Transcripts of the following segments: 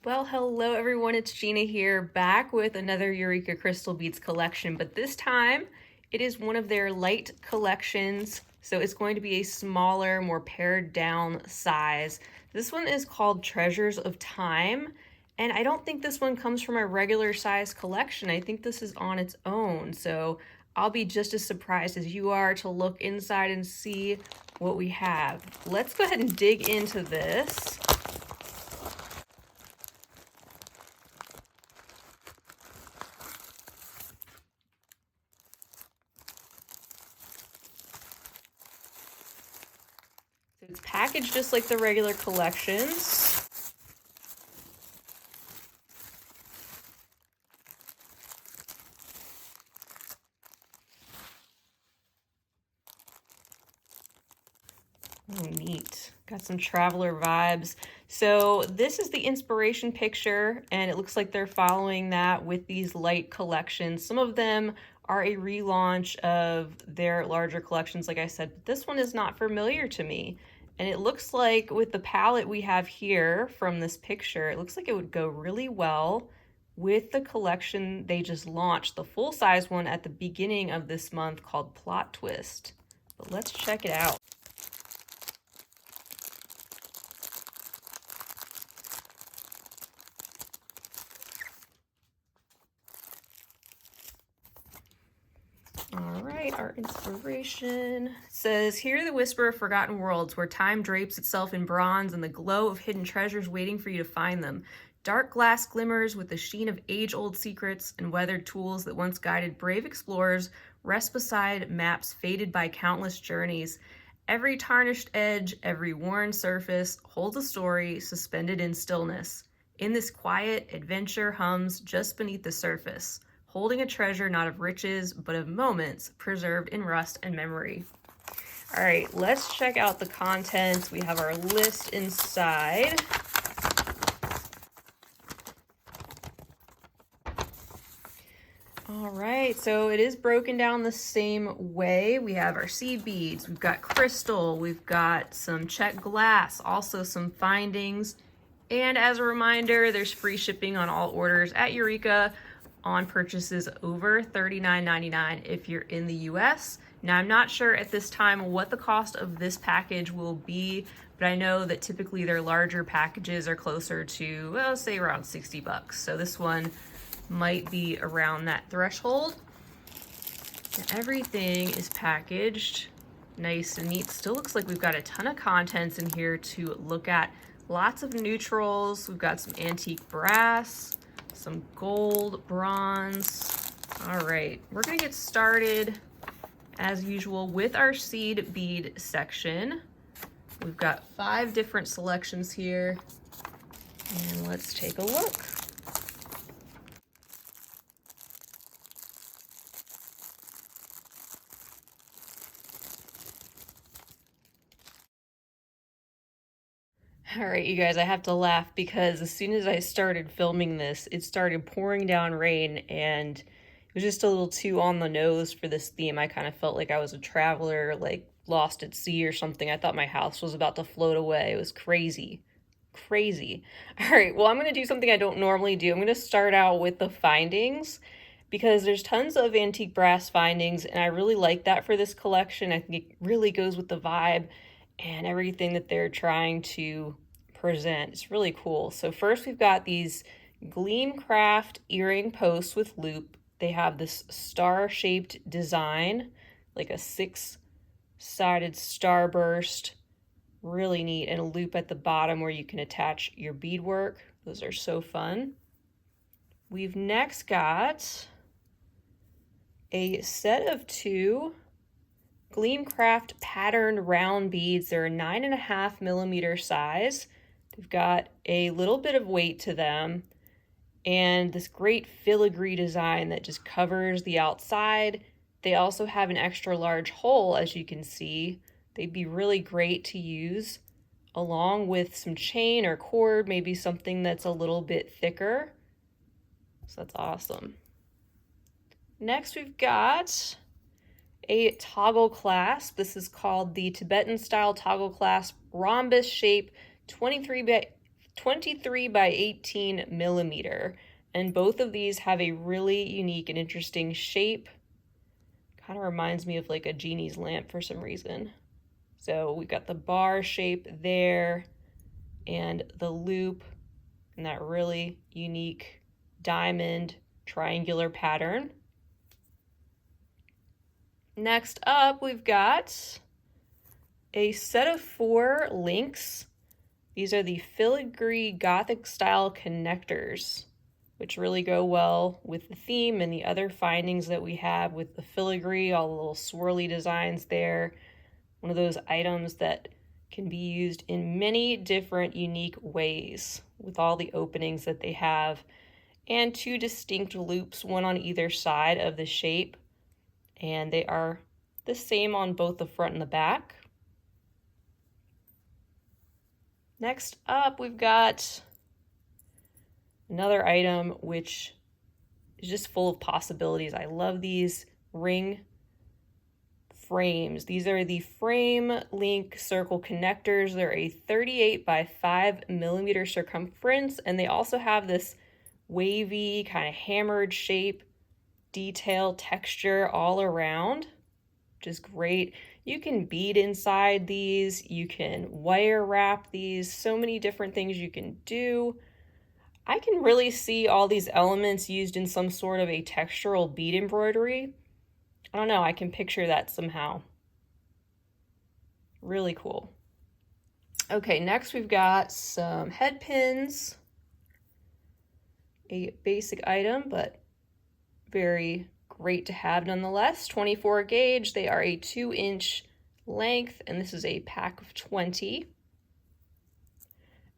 Well, hello everyone, it's Gina here, back with another Eureka Crystal Beads collection, but this time it is one of their LITE collections, so it's going to be a smaller, more pared down size. This one is called Treasures of Time, and I don't think this one comes from a regular size collection. I think this is on its own, so I'll be just as surprised as you are to look inside and see what we have. Let's go ahead and dig into this. So it's packaged just like the regular collections. Oh, neat. Got some traveler vibes. So this is the inspiration picture, and it looks like they're following that with these LITE collections. Some of them are a relaunch of their larger collections, like I said, but this one is not familiar to me. And it looks like with the palette we have here from this picture, it looks like it would go really well with the collection they just launched, the full-size one at the beginning of this month called Plot Twist. But let's check it out. All right, our inspiration says, hear the whisper of forgotten worlds where time drapes itself in bronze and the glow of hidden treasures waiting for you to find them. Dark glass glimmers with the sheen of age-old secrets and weathered tools that once guided brave explorers rest beside maps faded by countless journeys. Every tarnished edge, every worn surface holds a story suspended in stillness. In this quiet, adventure hums just beneath the surface, holding a treasure not of riches, but of moments preserved in rust and memory. All right, let's check out the contents. We have our list inside. All right, so it is broken down the same way. We have our seed beads, we've got crystal, we've got some check glass, also some findings. And as a reminder, there's free shipping on all orders at Eureka on purchases over $39.99 if you're in the US. Now, I'm not sure at this time what the cost of this package will be, but I know that typically their larger packages are closer to, well, say around 60 bucks. So this one might be around that threshold. And everything is packaged nice and neat. Still looks like we've got a ton of contents in here to look at. Lots of neutrals. We've got some antique brass, some gold, bronze. All right, we're gonna get started as usual with our seed bead section. We've got 5 different selections here, and let's take a look. All right, you guys, I have to laugh because as soon as I started filming this, it started pouring down rain, and it was just a little too on the nose for this theme. I kind of felt like I was a traveler, like lost at sea or something. I thought my house was about to float away. It was crazy, crazy. All right, well, I'm going to do something I don't normally do. I'm going to start out with the findings because there's tons of antique brass findings, and I really like that for this collection. I think it really goes with the vibe and everything that they're trying to present. It's really cool. So first we've got these Gleamcraft earring posts with loop. They have this star-shaped design, like a 6-sided starburst. Really neat. And a loop at the bottom where you can attach your beadwork. Those are so fun. We've next got a set of 2 Gleamcraft patterned round beads. They're a 9.5 millimeter size. They've got a little bit of weight to them and this great filigree design that just covers the outside. They also have an extra large hole, as you can see. They'd be really great to use along with some chain or cord, maybe something that's a little bit thicker. So that's awesome. Next, we've got a toggle clasp. This is called the Tibetan style toggle clasp, rhombus shape, 23 23 by 18 millimeter. And both of these have a really unique and interesting shape. Kind of reminds me of like a genie's lamp for some reason. So we've got the bar shape there and the loop and that really unique diamond triangular pattern. Next up, we've got a set of 4 links. These are the filigree Gothic style connectors, which really go well with the theme and the other findings that we have with the filigree, all the little swirly designs there. One of those items that can be used in many different unique ways with all the openings that they have, and 2 distinct loops, one on either side of the shape, and they are the same on both the front and the back. Next up, we've got another item which is just full of possibilities. I love these ring frames. These are the frame link circle connectors. They're a 38 by 5 millimeter circumference, and they also have this wavy kind of hammered shape, detail, texture all around, which is great. You can bead inside these, you can wire wrap these, so many different things you can do. I can really see all these elements used in some sort of a textural bead embroidery. I don't know, I can picture that somehow. Really cool. Okay, next we've got some head pins. A basic item, but very great to have nonetheless. 24 gauge, they are a 2-inch length, and this is a pack of 20.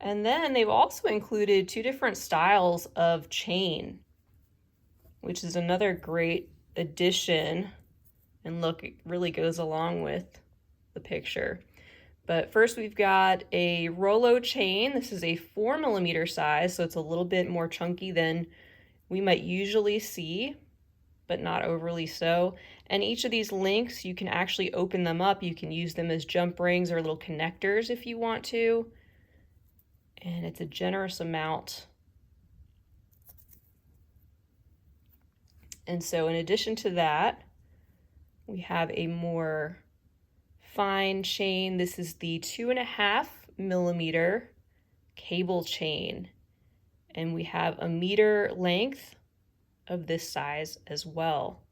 And then they've also included 2 different styles of chain, which is another great addition. And look, it really goes along with the picture. But first we've got a Rollo chain. This is a 4 millimeter size, so it's a little bit more chunky than we might usually see, but not overly so. And each of these links, you can actually open them up. You can use them as jump rings or little connectors if you want to. And it's a generous amount. And so in addition to that, we have a more fine chain. This is the 2.5 millimeter cable chain. And we have a meter length of this size as well.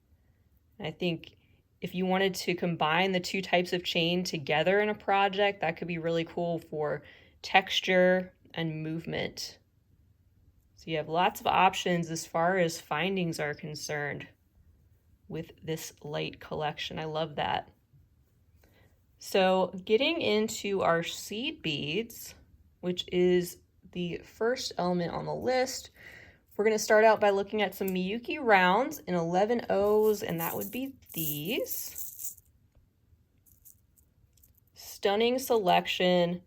And I think if you wanted to combine the 2 types of chain together in a project, that could be really cool for texture and movement. So you have lots of options as far as findings are concerned with this LITE collection. I love that. So getting into our seed beads, which is the first element on the list, we're going to start out by looking at some Miyuki rounds in 11 O's, and that would be these. Stunning selection.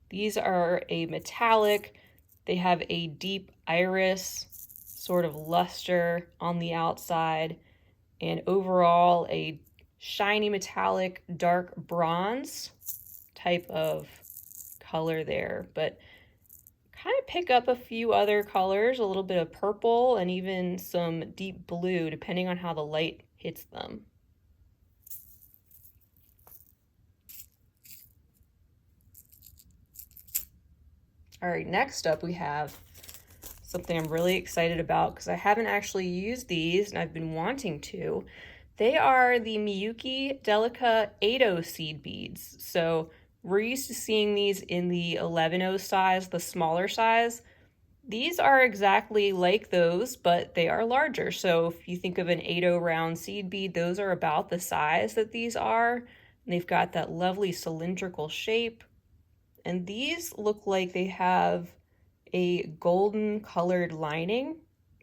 These are a metallic. They have a deep iris, sort of luster on the outside, and overall a shiny metallic dark bronze type of color there, but kind of pick up a few other colors, a little bit of purple and even some deep blue depending on how the light hits them. All right, next up we have something I'm really excited about because I haven't actually used these and I've been wanting to. They are the Miyuki Delica 8O seed beads. So we're used to seeing these in the 11O size, the smaller size. These are exactly like those, but they are larger. So if you think of an 8O round seed bead, those are about the size that these are. And they've got that lovely cylindrical shape. And these look like they have a golden colored lining,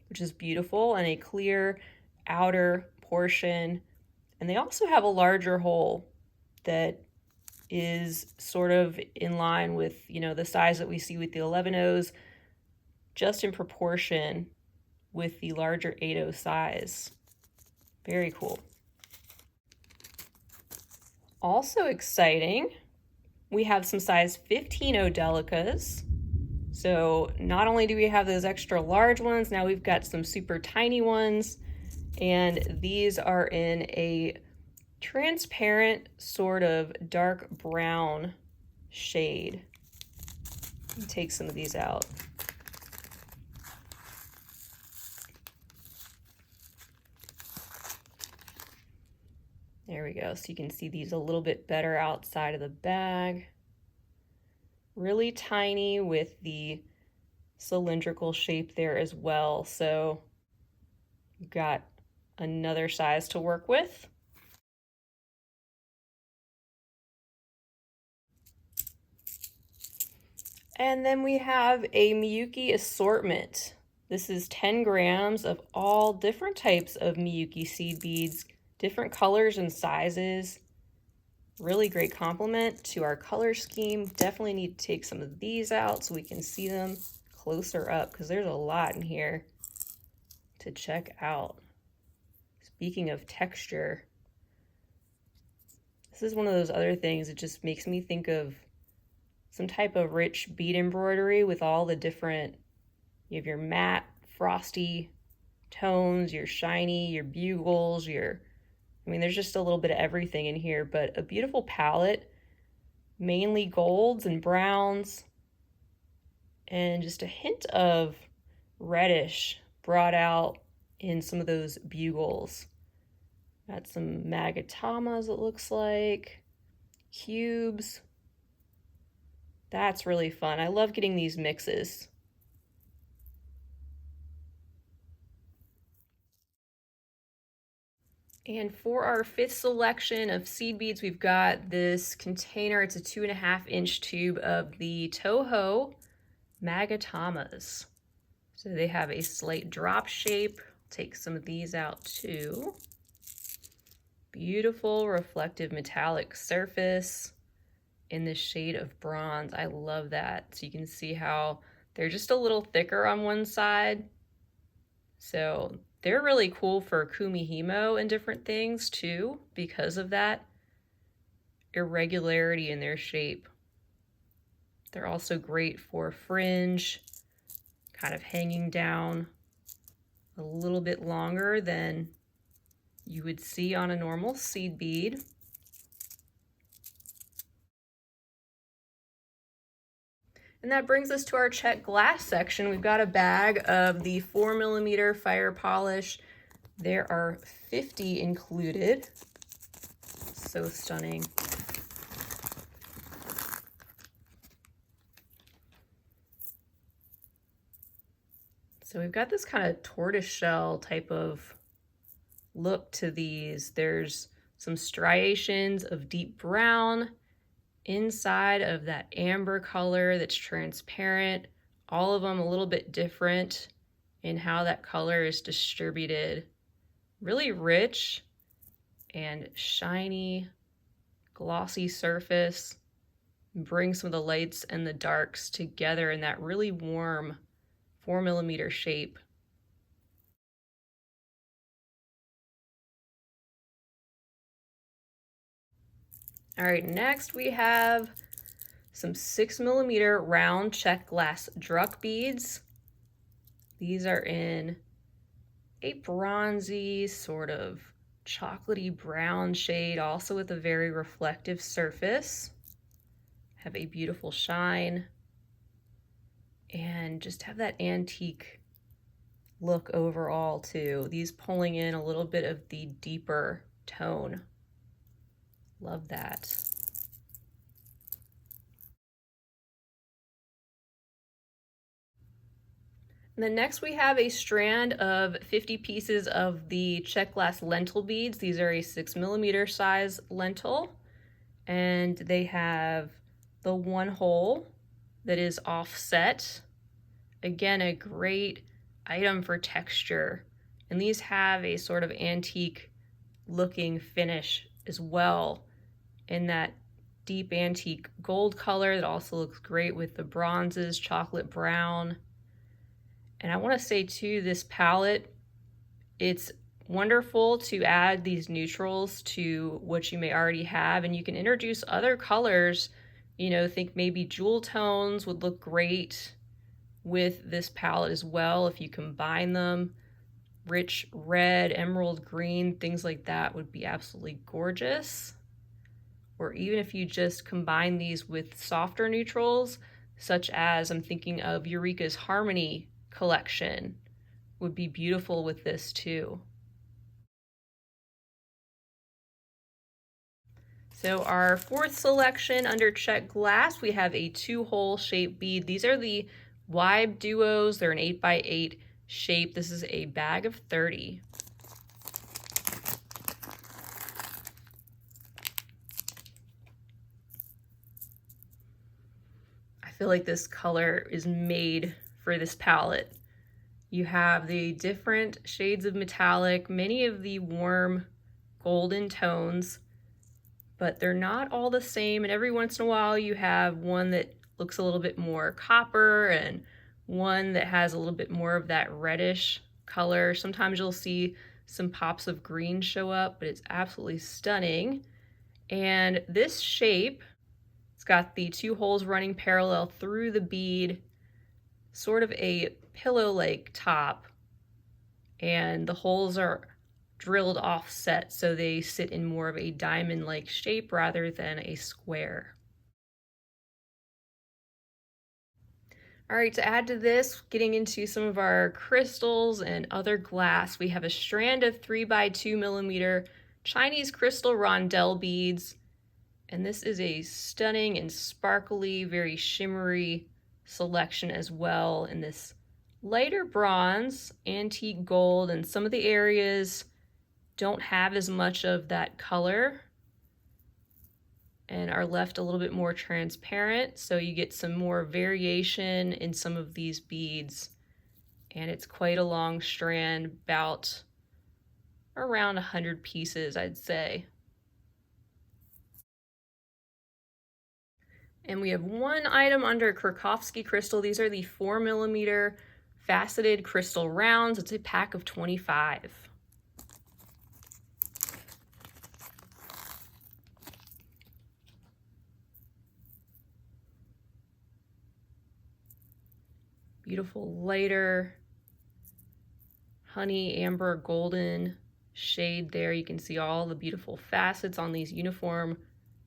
which is beautiful, and a clear outer portion. And they also have a larger hole that is sort of in line with, the size that we see with the 11Os, just in proportion with the larger 8O size. Very cool. Also exciting, we have some size 15O Delicas. So not only do we have those extra large ones, now we've got some super tiny ones, and these are in a transparent sort of dark brown shade. Take some of these out. There we go. So you can see these a little bit better outside of the bag. Really tiny with the cylindrical shape there as well. So you've got another size to work with. And then we have a Miyuki assortment. This is 10 grams of all different types of Miyuki seed beads, different colors and sizes. Really great complement to our color scheme. Definitely need to take some of these out so we can see them closer up, because there's a lot in here to check out. Speaking of texture, this is one of those other things that just makes me think of some type of rich bead embroidery with all the different, you have your matte, frosty tones, your shiny, your bugles, I mean, there's just a little bit of everything in here, but a beautiful palette, mainly golds and browns, and just a hint of reddish brought out in some of those bugles. Got some magatamas, it looks like, cubes. That's really fun. I love getting these mixes. And for our fifth selection of seed beads, we've got this container. It's a 2.5-inch tube of the Toho Magatamas. So they have a slight drop shape. Take some of these out too. Beautiful reflective metallic surface in the shade of bronze. I love that. So you can see how they're just a little thicker on one side. So they're really cool for kumihimo and different things too, because of that irregularity in their shape. They're also great for fringe, kind of hanging down a little bit longer than you would see on a normal seed bead. And that brings us to our check glass section. We've got a bag of the 4mm fire polish. There are 50 included. So stunning. So we've got this kind of tortoiseshell type of look to these. There's some striations of deep brown inside of that amber color that's transparent. All of them a little bit different in how that color is distributed. Really rich and shiny, glossy surface. Bring some of the lights and the darks together in that really warm 4mm shape. All right, next we have some 6mm round check glass druck beads. These are in a bronzy, sort of chocolatey brown shade, also with a very reflective surface. Have a beautiful shine and just have that antique look overall too. These pulling in a little bit of the deeper tone. Love that. And then next we have a strand of 50 pieces of the check glass lentil beads. These are a 6mm size lentil, and they have the one hole that is offset. Again, a great item for texture. And these have a sort of antique looking finish as well, in that deep antique gold color that also looks great with the bronzes, chocolate brown. And I want to say too, this palette, it's wonderful to add these neutrals to what you may already have, and you can introduce other colors. You know, think maybe jewel tones would look great. with this palette as well. If you combine them, rich red, emerald green, things like that would be absolutely gorgeous. Or even if you just combine these with softer neutrals, such as I'm thinking of Eureka's Harmony collection, would be beautiful with this too. So our fourth selection under check glass, we have a 2-hole shape bead. These are the Wibe Duos. They're an 8x8 shape. This is a bag of 30. I feel like this color is made for this palette. You have the different shades of metallic, many of the warm golden tones, but they're not all the same. And every once in a while you have one that looks a little bit more copper and one that has a little bit more of that reddish color. Sometimes you'll see some pops of green show up, but it's absolutely stunning. And this shape, it's got the 2 holes running parallel through the bead, sort of a pillow-like top, and the holes are drilled offset so they sit in more of a diamond-like shape rather than a square. All right, to add to this, getting into some of our crystals and other glass, we have a strand of 3x2mm Chinese crystal rondelle beads, and this is a stunning and sparkly, very shimmery selection as well in this lighter bronze, antique gold, and some of the areas don't have as much of that color and are left a little bit more transparent, so you get some more variation in some of these beads. And it's quite a long strand, about around 100 pieces, I'd say. And we have one item under Krakowski crystal. These are the 4mm faceted crystal rounds. It's a pack of 25. Beautiful lighter honey amber golden shade there. You can see all the beautiful facets on these uniform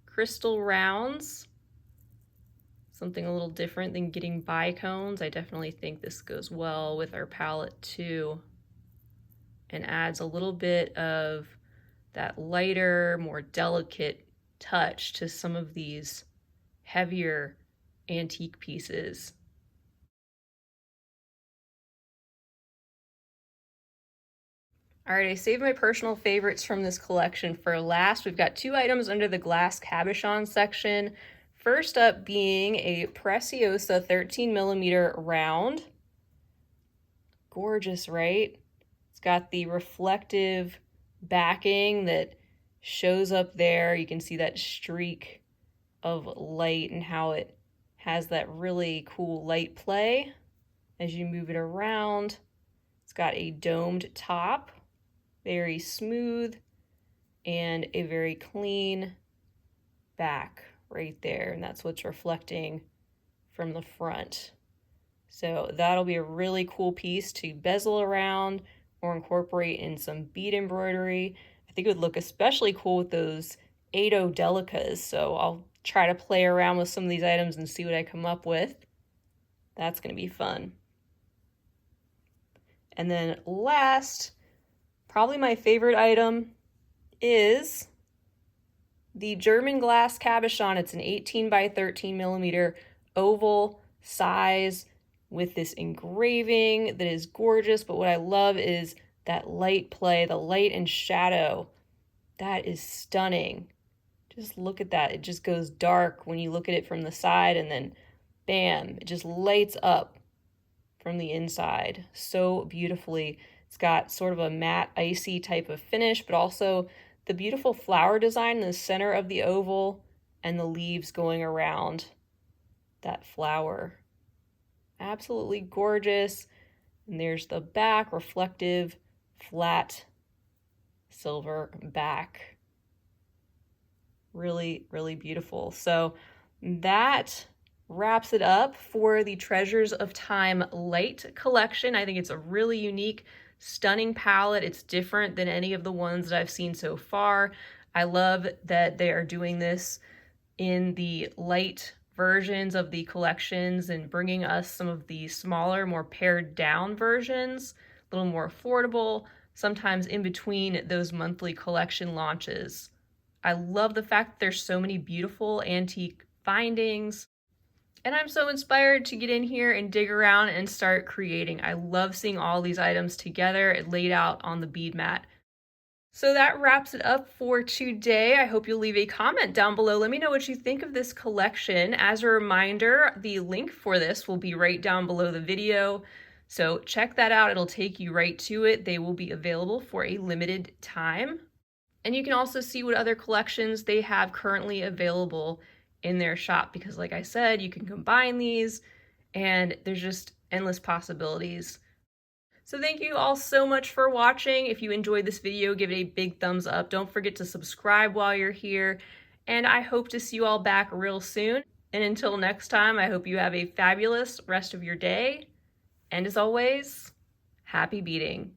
crystal rounds. Something a little different than getting bicones. I definitely think this goes well with our palette too, and adds a little bit of that lighter, more delicate touch to some of these heavier antique pieces. All right, I saved my personal favorites from this collection for last. We've got 2 items under the glass cabochon section. First up being a Preciosa 13mm round. Gorgeous, right? It's got the reflective backing that shows up there. You can see that streak of light and how it has that really cool light play as you move it around. It's got a domed top, very smooth, and a very clean back right there, and that's what's reflecting from the front. So that'll be a really cool piece to bezel around or incorporate in some bead embroidery. I think it would look especially cool with those 8/0 delicas, so I'll try to play around with some of these items and see what I come up with. That's going to be fun. And then last, probably my favorite item is the German glass cabochon. It's an 18x13mm oval size with this engraving that is gorgeous, but what I love is that light play, the light and shadow. That is stunning. Just look at that. It just goes dark when you look at it from the side, and then bam, it just lights up from the inside so beautifully. It's got sort of a matte, icy type of finish, but also the beautiful flower design in the center of the oval and the leaves going around that flower. Absolutely gorgeous. And there's the back, reflective, flat, silver back. Really, really beautiful. So that wraps it up for the Treasures of Time LITE collection. I think it's a really unique, stunning palette. It's different than any of the ones that I've seen so far. I love that they are doing this in the LITE versions of the collections and bringing us some of the smaller, more pared down versions, a little more affordable, sometimes in between those monthly collection launches. I love the fact that there's so many beautiful antique findings. And I'm so inspired to get in here and dig around and start creating. I love seeing all these items together laid out on the bead mat. So that wraps it up for today. I hope you'll leave a comment down below. Let me know what you think of this collection. As a reminder, the link for this will be right down below the video. So check that out. It'll take you right to it. They will be available for a limited time. And you can also see what other collections they have currently available in their shop, because like I said, you can combine these and there's just endless possibilities. So thank you all so much for watching. If you enjoyed this video, give it a big thumbs up. Don't forget to subscribe while you're here. And I hope to see you all back real soon. And until next time, I hope you have a fabulous rest of your day. And as always, happy beading.